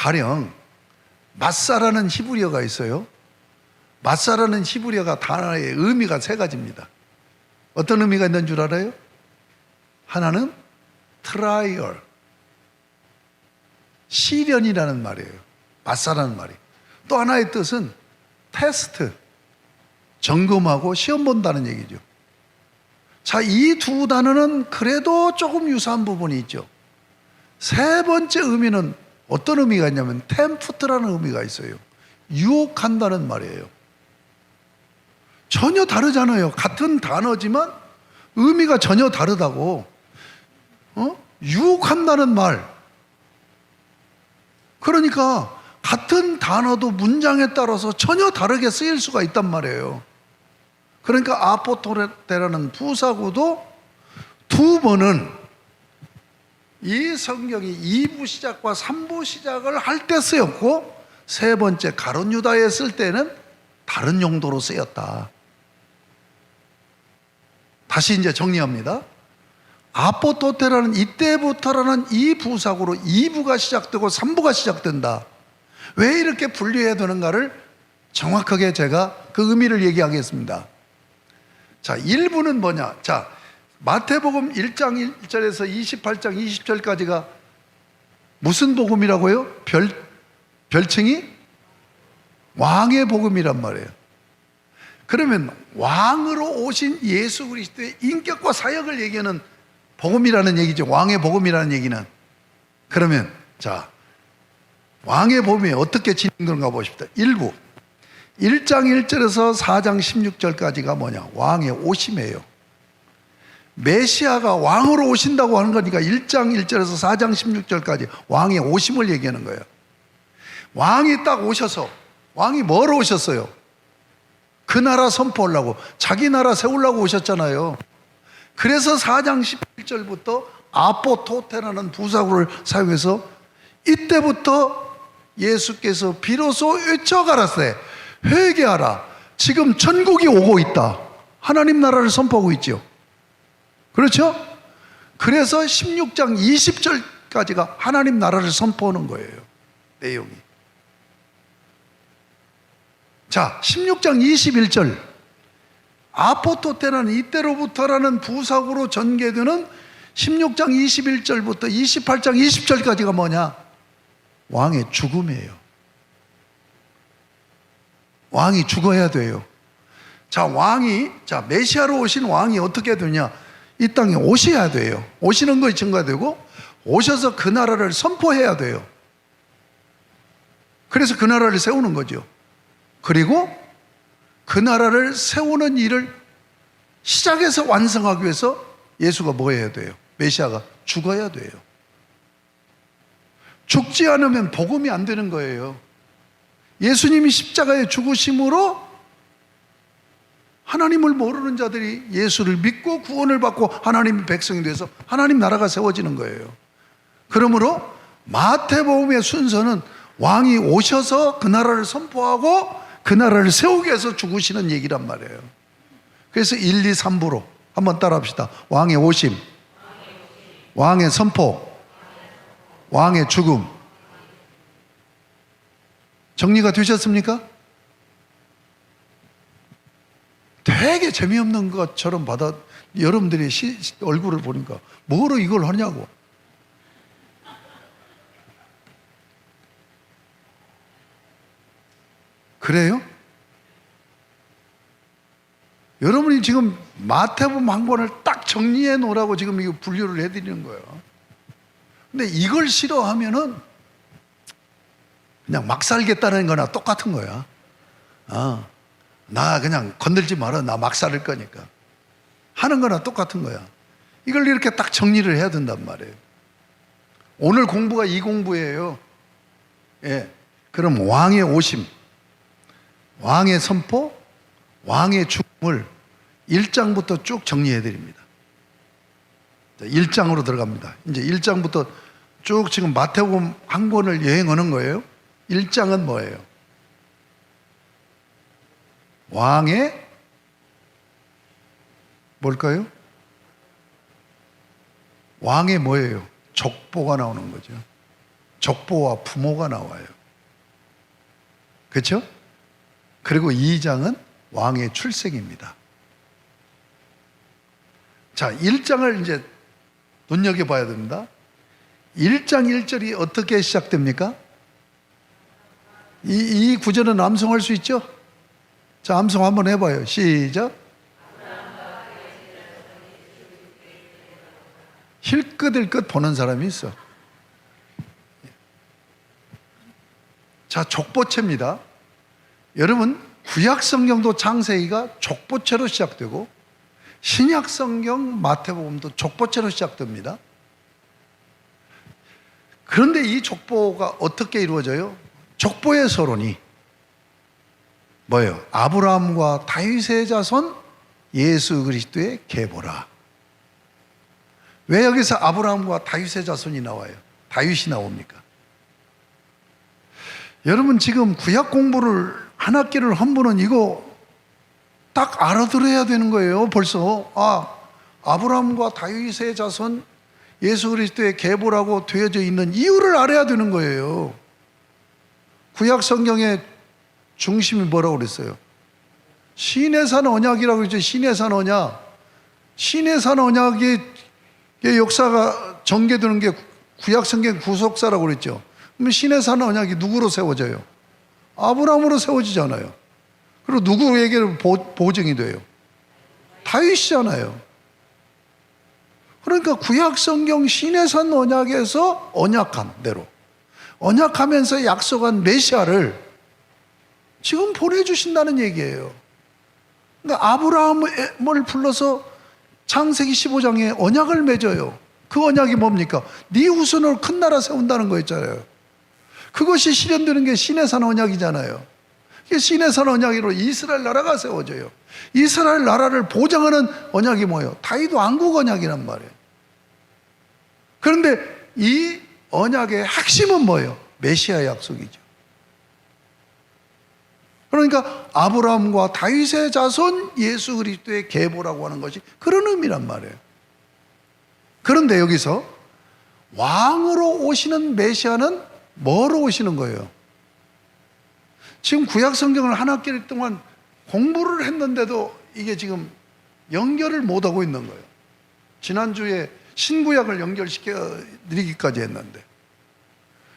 가령 마사라는 히브리어가 있어요. 마사라는 히브리어가 단어의 의미가 세 가지입니다. 어떤 의미가 있는 줄 알아요? 하나는 트라이얼, 시련이라는 말이에요. 마사라는 말이. 또 하나의 뜻은 테스트, 점검하고 시험 본다는 얘기죠. 자, 이 두 단어는 그래도 조금 유사한 부분이 있죠. 세 번째 의미는 어떤 의미가 있냐면 템프트라는 의미가 있어요. 유혹한다는 말이에요. 전혀 다르잖아요. 같은 단어지만 의미가 전혀 다르다고. 유혹한다는 말. 그러니까 같은 단어도 문장에 따라서 전혀 다르게 쓰일 수가 있단 말이에요. 그러니까 아포토테라는 부사구도 두 번은 이 성경이 2부 시작과 3부 시작을 할 때 쓰였고, 세 번째 가룟 유다에 쓸 때는 다른 용도로 쓰였다. 다시 이제 정리합니다. 아포토테라는 이때부터라는 이 부사구로 2부가 시작되고 3부가 시작된다. 왜 이렇게 분류해야 되는가를 정확하게 제가 그 의미를 얘기하겠습니다. 자, 1부는 뭐냐? 자, 마태복음 1장 1절에서 28장 20절까지가 무슨 복음이라고요? 별칭이 왕의 복음이란 말이에요. 그러면 왕으로 오신 예수 그리스도의 인격과 사역을 얘기하는 복음이라는 얘기죠. 왕의 복음이라는 얘기는. 그러면 자, 왕의 복음이 어떻게 진행되는가 보십시다. 1부 1장 1절에서 4장 16절까지가 뭐냐? 왕의 오심이에요. 메시아가 왕으로 오신다고 하는 거니까 1장 1절에서 4장 16절까지 왕의 오심을 얘기하는 거예요. 왕이 딱 오셔서, 왕이 뭐로 오셨어요? 그 나라 선포하려고, 자기 나라 세우려고 오셨잖아요. 그래서 4장 11절부터 아포토테라는 부사구를 사용해서 이때부터 예수께서 비로소 외쳐가라세, 회개하라, 지금 천국이 오고 있다. 하나님 나라를 선포하고 있죠. 그렇죠? 그래서 16장 20절까지가 하나님 나라를 선포하는 거예요. 내용이. 자, 16장 21절 아포토테라는 이때로부터라는 부사구로 전개되는 16장 21절부터 28장 20절까지가 뭐냐? 왕의 죽음이에요. 왕이 죽어야 돼요. 자, 메시아로 오신 왕이 어떻게 되냐? 이 땅에 오셔야 돼요. 오시는 것이 증거되고, 오셔서 그 나라를 선포해야 돼요. 그래서 그 나라를 세우는 거죠. 그리고 그 나라를 세우는 일을 시작해서 완성하기 위해서 예수가 뭐 해야 돼요? 메시아가 죽어야 돼요. 죽지 않으면 복음이 안 되는 거예요. 예수님이 십자가에 죽으심으로 하나님을 모르는 자들이 예수를 믿고 구원을 받고 하나님의 백성이 돼서 하나님 나라가 세워지는 거예요. 그러므로 마태복음의 순서는 왕이 오셔서 그 나라를 선포하고 그 나라를 세우기 위해서 죽으시는 얘기란 말이에요. 그래서 1, 2, 3부로 한번 따라 합시다. 왕의 오심, 왕의 선포, 왕의 죽음. 정리가 되셨습니까? 되게 재미없는 것처럼 여러분들이 얼굴을 보니까 뭐로 이걸 하냐고. 그래요? 여러분이 지금 마태복음 한 권을 딱 정리해 놓으라고 지금 이거 분류를 해드리는 거예요. 근데 이걸 싫어하면은 그냥 막 살겠다는 거나 똑같은 거야. 나 그냥 건들지 마라. 나 막 살을 거니까. 하는 거나 똑같은 거야. 이걸 이렇게 딱 정리를 해야 된단 말이에요. 오늘 공부가 이 공부예요. 예. 그럼 왕의 오심, 왕의 선포, 왕의 죽음을 1장부터 쭉 정리해 드립니다. 1장으로 들어갑니다. 이제 1장부터 쭉 지금 마태복음 한 권을 여행하는 거예요. 1장은 뭐예요? 왕의 뭘까요? 왕의 뭐예요? 족보가 나오는 거죠. 족보와 부모가 나와요. 그렇죠? 그리고 2장은 왕의 출생입니다. 자, 1장을 이제 눈여겨봐야 됩니다. 1장 1절이 어떻게 시작됩니까? 이 구절은 암송할 수 있죠? 자, 암송 한번 해봐요. 시작. 힐끗힐끗 보는 사람이 있어. 자, 족보체입니다. 여러분, 구약 성경도 창세기가 족보체로 시작되고 신약 성경 마태복음도 족보체로 시작됩니다. 그런데 이 족보가 어떻게 이루어져요? 족보의 서론이 뭐예요? 아브라함과 다윗의 자손 예수 그리스도의 계보라. 왜 여기서 아브라함과 다윗의 자손이 나와요? 다윗이 나옵니까? 여러분, 지금 구약 공부를 한 학기를 한 분은 이거 딱 알아들어야 되는 거예요. 벌써 아브라함과 다윗의 자손 예수 그리스도의 계보라고 되어져 있는 이유를 알아야 되는 거예요. 구약 성경의 중심이 뭐라고 그랬어요? 신의 산 언약이라고 그랬죠. 신의 산 언약. 신의 산 언약의 역사가 전개되는 게 구약 성경 구속사라고 그랬죠. 그러면 신의 산 언약이 누구로 세워져요? 아브라함으로 세워지잖아요. 그리고 누구에게 보증이 돼요? 다윗이잖아요. 그러니까 구약 성경 신의 산 언약에서 언약한 대로 언약하면서 약속한 메시아를 지금 보내주신다는 얘기예요. 그러니까 아브라함을 불러서 창세기 15장에 언약을 맺어요. 그 언약이 뭡니까? 네 후손으로 큰 나라 세운다는 거였잖아요. 그것이 실현되는 게 신의 산 언약이잖아요. 신의 산 언약으로 이스라엘 나라가 세워져요. 이스라엘 나라를 보장하는 언약이 뭐예요? 다윗 왕국 언약이란 말이에요. 그런데 이 언약의 핵심은 뭐예요? 메시아 약속이죠. 그러니까 아브라함과 다윗의 자손 예수 그리스도의 계보라고 하는 것이 그런 의미란 말이에요. 그런데 여기서 왕으로 오시는 메시아는 뭐로 오시는 거예요? 지금 구약 성경을 한 학기 동안 공부를 했는데도 이게 지금 연결을 못하고 있는 거예요. 지난주에 신구약을 연결시켜 드리기까지 했는데,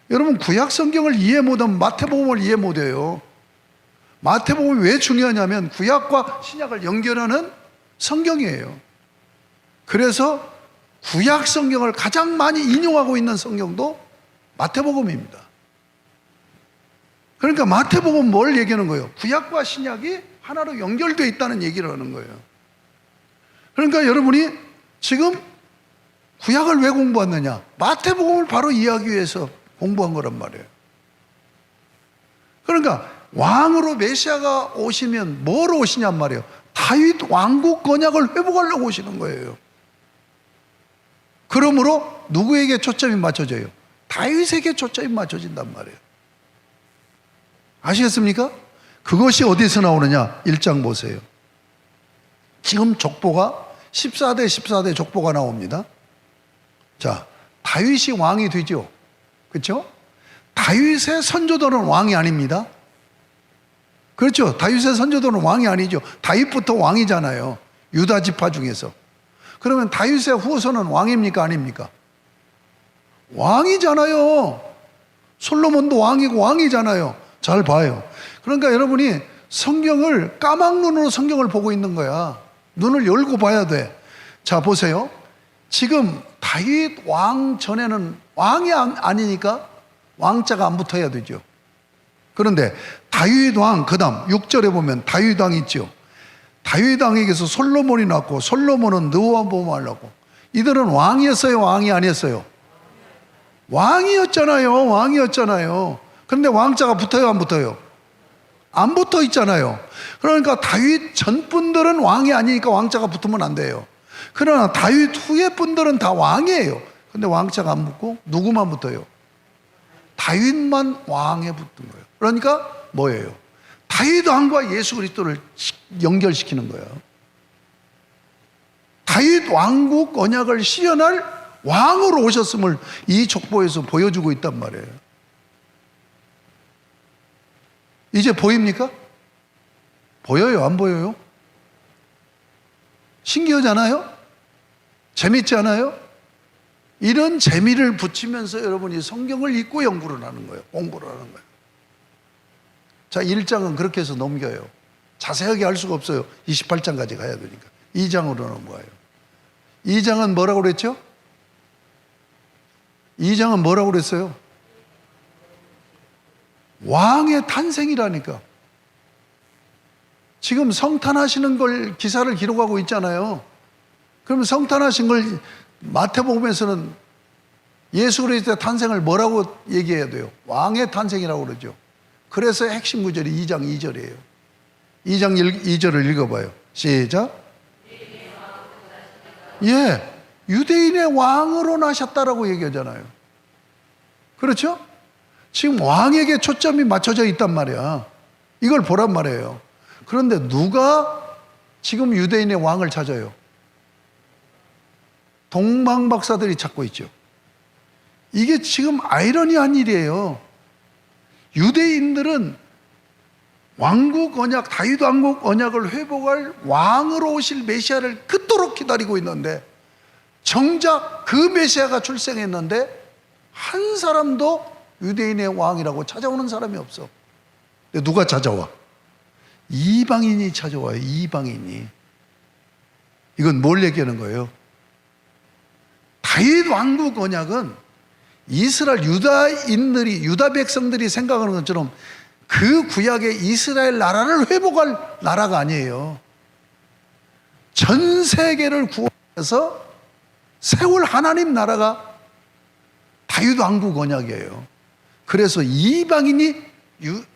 여러분, 구약 성경을 이해 못하면 마태복음을 이해 못해요. 마태복음이 왜 중요하냐면 구약과 신약을 연결하는 성경이에요. 그래서 구약 성경을 가장 많이 인용하고 있는 성경도 마태복음입니다. 그러니까 마태복음은 뭘 얘기하는 거예요? 구약과 신약이 하나로 연결되어 있다는 얘기를 하는 거예요. 그러니까 여러분이 지금 구약을 왜 공부했느냐? 마태복음을 바로 이해하기 위해서 공부한 거란 말이에요. 그러니까 왕으로 메시아가 오시면 뭐로 오시냔 말이에요? 다윗 왕국 언약을 회복하려고 오시는 거예요. 그러므로 누구에게 초점이 맞춰져요? 다윗에게 초점이 맞춰진단 말이에요. 아시겠습니까? 그것이 어디서 나오느냐? 1장 보세요. 지금 족보가 14대 14대 족보가 나옵니다. 자, 다윗이 왕이 되죠. 그렇죠? 다윗의 선조들은 왕이 아닙니다. 그렇죠? 다윗의 선조들은 왕이 아니죠. 다윗부터 왕이잖아요. 유다 지파 중에서. 그러면 다윗의 후손은 왕입니까? 아닙니까? 왕이잖아요. 솔로몬도 왕이고 왕이잖아요. 잘 봐요. 그러니까 여러분이 성경을 까막눈으로 성경을 보고 있는 거야. 눈을 열고 봐야 돼. 자, 보세요. 지금 다윗 왕 전에는 왕이 아니니까 왕자가 안 붙어야 되죠. 그런데 다윗 왕, 그 다음 6절에 보면 다윗 왕이 있죠. 다윗 왕에게서 솔로몬이 났고, 솔로몬은 르호보암을 낳고. 이들은 왕이었어요? 왕이 아니었어요? 왕이었잖아요. 왕이었잖아요. 그런데 왕자가 붙어요? 안 붙어요? 안 붙어 있잖아요. 그러니까 다윗 전 분들은 왕이 아니니까 왕자가 붙으면 안 돼요. 그러나 다윗 후의 분들은 다 왕이에요. 근데 왕자가 안 붙고 누구만 붙어요? 다윗만 왕에 붙은 거예요. 그러니까 뭐예요? 다윗 왕과 예수 그리스도를 연결시키는 거예요. 다윗 왕국 언약을 실현할 왕으로 오셨음을 이 족보에서 보여주고 있단 말이에요. 이제 보입니까? 보여요, 안 보여요? 신기하잖아요? 재밌지 않아요? 이런 재미를 붙이면서 여러분이 성경을 읽고 연구를 하는 거예요. 공부를 하는 거예요. 자, 1장은 그렇게 해서 넘겨요. 자세하게 할 수가 없어요. 28장까지 가야 되니까. 2장으로 넘어가요. 2장은 뭐라고 그랬죠? 2장은 뭐라고 그랬어요? 왕의 탄생이라니까. 지금 성탄하시는 걸 기사를 기록하고 있잖아요. 그러면 성탄하신 걸 마태복음에서는 예수 그리스도의 탄생을 뭐라고 얘기해야 돼요? 왕의 탄생이라고 그러죠. 그래서 핵심 구절이 2장 2절이에요. 2장 2절을 읽어봐요. 시작. 예, 유대인의 왕으로 나셨다라고 얘기하잖아요. 그렇죠? 지금 왕에게 초점이 맞춰져 있단 말이야. 이걸 보란 말이에요. 그런데 누가 지금 유대인의 왕을 찾아요? 동방박사들이 찾고 있죠. 이게 지금 아이러니한 일이에요. 유대인들은 왕국 언약, 다윗 왕국 언약을 회복할 왕으로 오실 메시아를 그토록 기다리고 있는데, 정작 그 메시아가 출생했는데 한 사람도 유대인의 왕이라고 찾아오는 사람이 없어. 근데 누가 찾아와? 이방인이 찾아와요. 이방인이. 이건 뭘 얘기하는 거예요? 다윗 왕국 언약은 이스라엘 유다인들이, 유다 백성들이 생각하는 것처럼 그 구약의 이스라엘 나라를 회복할 나라가 아니에요. 전 세계를 구원해서 세울 하나님 나라가 다윗 왕국 언약이에요. 그래서 이방인이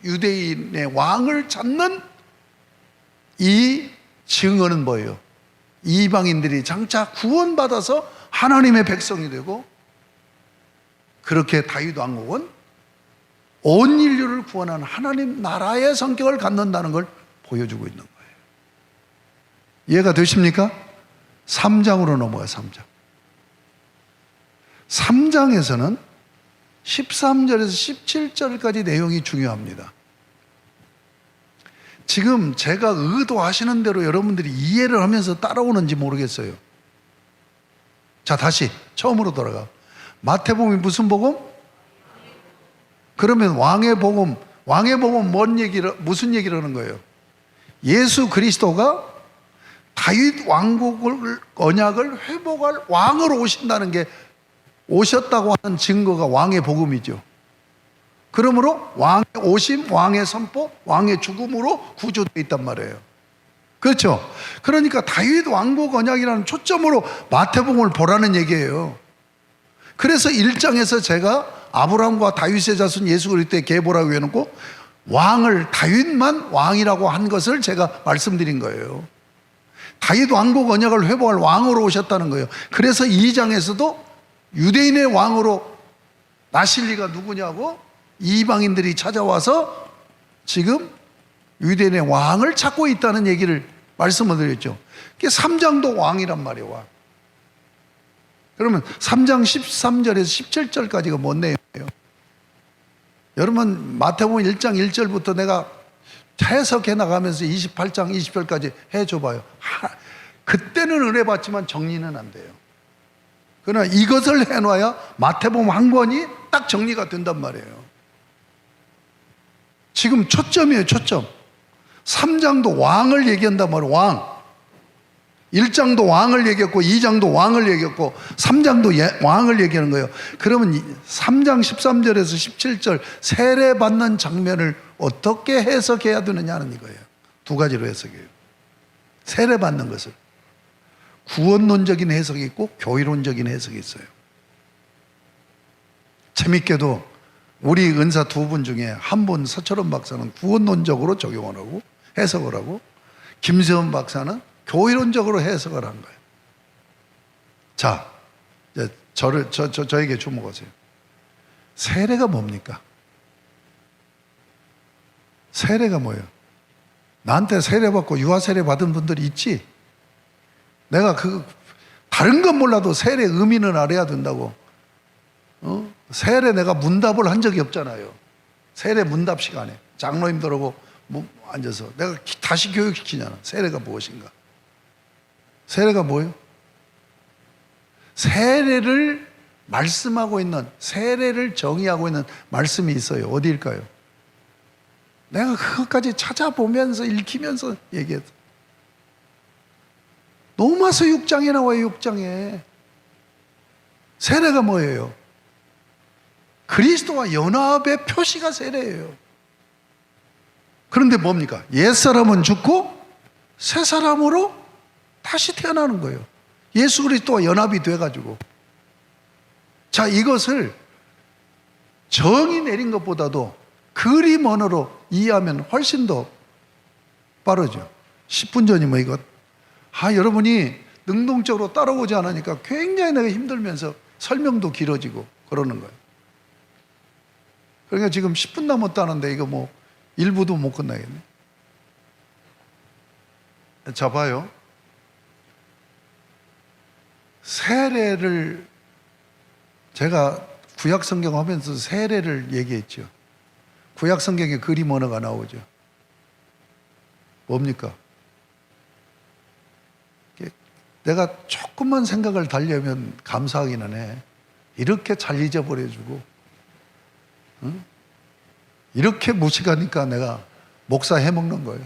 유대인의 왕을 찾는 이 증언은 뭐예요? 이방인들이 장차 구원받아서 하나님의 백성이 되고, 그렇게 다윗 왕국은 온 인류를 구원하는 하나님 나라의 성격을 갖는다는 걸 보여주고 있는 거예요. 이해가 되십니까? 3장으로 넘어가요. 3장. 3장에서는 13절에서 17절까지 내용이 중요합니다. 지금 제가 의도하시는 대로 여러분들이 이해를 하면서 따라오는지 모르겠어요. 자, 다시 처음으로 돌아가. 마태복음이 무슨 복음? 그러면 왕의 복음 무슨 얘기를 하는 거예요? 예수 그리스도가 다윗 왕국을 언약을 회복할 왕으로 오신다는 게, 오셨다고 하는 증거가 왕의 복음이죠. 그러므로 왕의 오심, 왕의 선포, 왕의 죽음으로 구조되어 있단 말이에요. 그렇죠? 그러니까 다윗 왕국 언약이라는 초점으로 마태복음을 보라는 얘기예요. 그래서 1장에서 제가 아브라함과 다윗의 자손 예수 그리스도의 계보라고 해놓고 왕을, 다윗만 왕이라고 한 것을 제가 말씀드린 거예요. 다윗 왕국 언약을 회복할 왕으로 오셨다는 거예요. 그래서 2장에서도 유대인의 왕으로 나실 리가 누구냐고 이방인들이 찾아와서 지금 유대인의 왕을 찾고 있다는 얘기를 말씀을 드렸죠. 그게 3장도 왕이란 말이에요. 왕. 그러면 3장 13절에서 17절까지가 뭔 내용이에요? 여러분 마태복음 1장 1절부터 내가 해석해 나가면서 28장 20절까지 해줘봐요. 그때는 은혜 받지만 정리는 안 돼요. 그러나 이것을 해놔야 마태복음 한 권이 딱 정리가 된단 말이에요. 지금 초점이에요. 초점. 3장도 왕을 얘기한단 말이에요. 왕. 1장도 왕을 얘기했고 2장도 왕을 얘기했고 3장도 왕을 얘기하는 거예요. 그러면 3장 13절에서 17절 세례받는 장면을 어떻게 해석해야 되느냐는 이거예요. 두 가지로 해석해요. 세례받는 것을 구원론적인 해석이 있고 교회론적인 해석이 있어요. 재밌게도 우리 은사 두 분 중에 한 분, 서철원 박사는 구원론적으로 적용을 하고 해석을 하고, 김세원 박사는 교회론적으로 해석을 한 거예요. 자, 이제 저에게 주목하세요. 세례가 뭡니까? 세례가 뭐예요? 나한테 세례받고 유아 세례 받은 분들이 있지? 내가 다 다른 건 몰라도 세례 의미는 알아야 된다고. 세례 내가 문답을 한 적이 없잖아요. 세례 문답 시간에 장로님들하고 앉아서 내가 다시 교육시키잖아. 세례가 무엇인가? 세례가 뭐예요? 세례를 말씀하고 있는, 세례를 정의하고 있는 말씀이 있어요. 어디일까요? 내가 그것까지 찾아보면서 읽히면서 얘기했어. 로마서 6장에 나와요. 6장에 세례가 뭐예요? 그리스도와 연합의 표시가 세례예요. 그런데 뭡니까? 옛사람은 죽고 새 사람으로 다시 태어나는 거예요. 예수 그리스도와 연합이 돼가지고. 자, 이것을 정의 내린 것보다도 그림 언어로 이해하면 훨씬 더 빠르죠. 10분 전이면 이거 여러분이 능동적으로 따라오지 않으니까 굉장히 내가 힘들면서 설명도 길어지고 그러는 거예요. 그러니까 지금 10분 남았다는데 이거 뭐 1부도 못 끝나겠네. 자, 봐요. 세례를 제가 구약 성경 하면서 세례를 얘기했죠. 구약 성경에 그림 언어가 나오죠. 뭡니까? 내가 조금만 생각을 달려면 감사하기는 해. 이렇게 잘 잊어버려주고, 응? 이렇게 무식하니까 내가 목사 해먹는 거예요.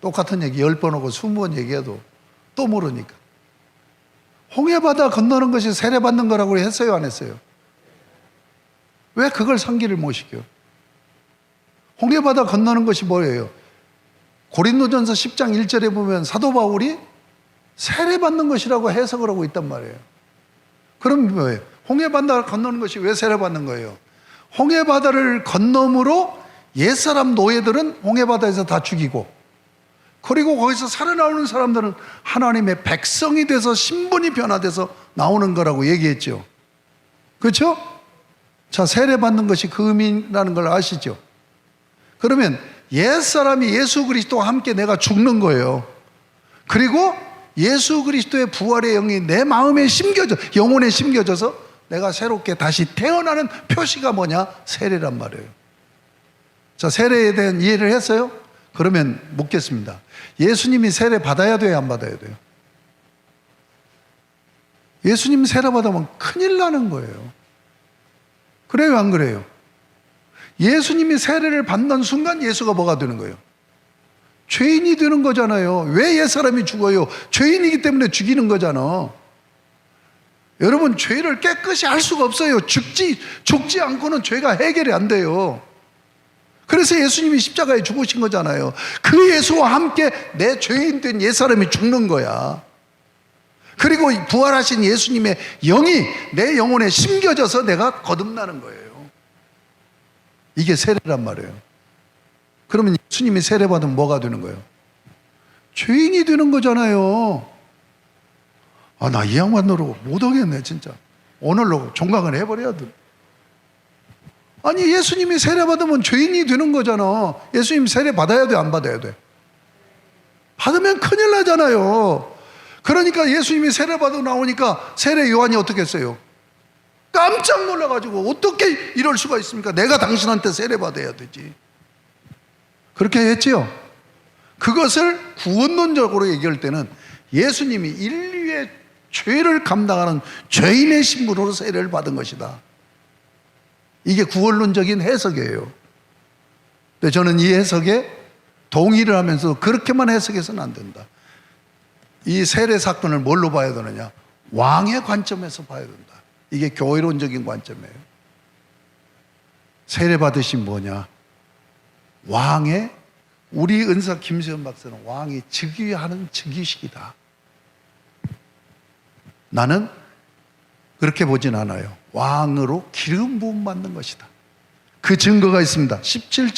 똑같은 얘기 10번 하고 20번 얘기해도 또 모르니까. 홍해바다 건너는 것이 세례받는 거라고 했어요, 안 했어요? 왜 그걸 상기를 못 시켜? 홍해바다 건너는 것이 뭐예요? 고린도전서 10장 1절에 보면 사도 바울이 세례받는 것이라고 해석을 하고 있단 말이에요. 그럼 뭐예요? 홍해바다를 건너는 것이 왜 세례받는 거예요? 홍해바다를 건너므로 옛사람 노예들은 홍해바다에서 다 죽이고, 그리고 거기서 살아나오는 사람들은 하나님의 백성이 돼서 신분이 변화돼서 나오는 거라고 얘기했죠. 그렇죠? 자, 세례받는 것이 그 의미라는 걸 아시죠? 그러면 옛사람이 예수 그리스도와 함께 내가 죽는 거예요. 그리고 예수 그리스도의 부활의 영이 내 마음에 심겨져, 영혼에 심겨져서 내가 새롭게 다시 태어나는 표시가 뭐냐? 세례란 말이에요. 자, 세례에 대한 이해를 했어요? 그러면 묻겠습니다. 예수님이 세례 받아야 돼요, 안 받아야 돼요? 예수님 세례 받으면 큰일 나는 거예요. 그래요, 안 그래요? 예수님이 세례를 받는 순간 예수가 뭐가 되는 거예요? 죄인이 되는 거잖아요. 왜 옛사람이 죽어요? 죄인이기 때문에 죽이는 거잖아. 여러분, 죄를 깨끗이 할 수가 없어요. 죽지 않고는 죄가 해결이 안 돼요. 그래서 예수님이 십자가에 죽으신 거잖아요. 그 예수와 함께 내 죄인 된 옛사람이 죽는 거야. 그리고 부활하신 예수님의 영이 내 영혼에 심겨져서 내가 거듭나는 거예요. 이게 세례란 말이에요. 그러면 예수님이 세례받으면 뭐가 되는 거예요? 죄인이 되는 거잖아요. 나 이 양반으로 못 오겠네, 진짜. 오늘로 종강을 해버려야 돼. 아니, 예수님이 세례받으면 죄인이 되는 거잖아. 예수님 세례받아야 돼, 안 받아야 돼? 받으면 큰일 나잖아요. 그러니까 예수님이 세례받아 나오니까 세례 요한이 어떻게 했어요? 깜짝 놀라가지고 어떻게 이럴 수가 있습니까? 내가 당신한테 세례받아야 되지. 그렇게 했지요. 그것을 구원론적으로 얘기할 때는 예수님이 인류의 죄를 감당하는 죄인의 신분으로 세례를 받은 것이다. 이게 구원론적인 해석이에요. 근데 저는 이 해석에 동의를 하면서 그렇게만 해석해서는 안 된다. 이 세례 사건을 뭘로 봐야 되느냐? 왕의 관점에서 봐야 된다. 이게 교회론적인 관점이에요. 세례 받으신 뭐냐? 왕의, 우리 은사 김수현 박사는 왕이 즉위하는 즉위식이다. 나는 그렇게 보진 않아요. 왕으로 기름 부음 받는 것이다. 그 증거가 있습니다. 17절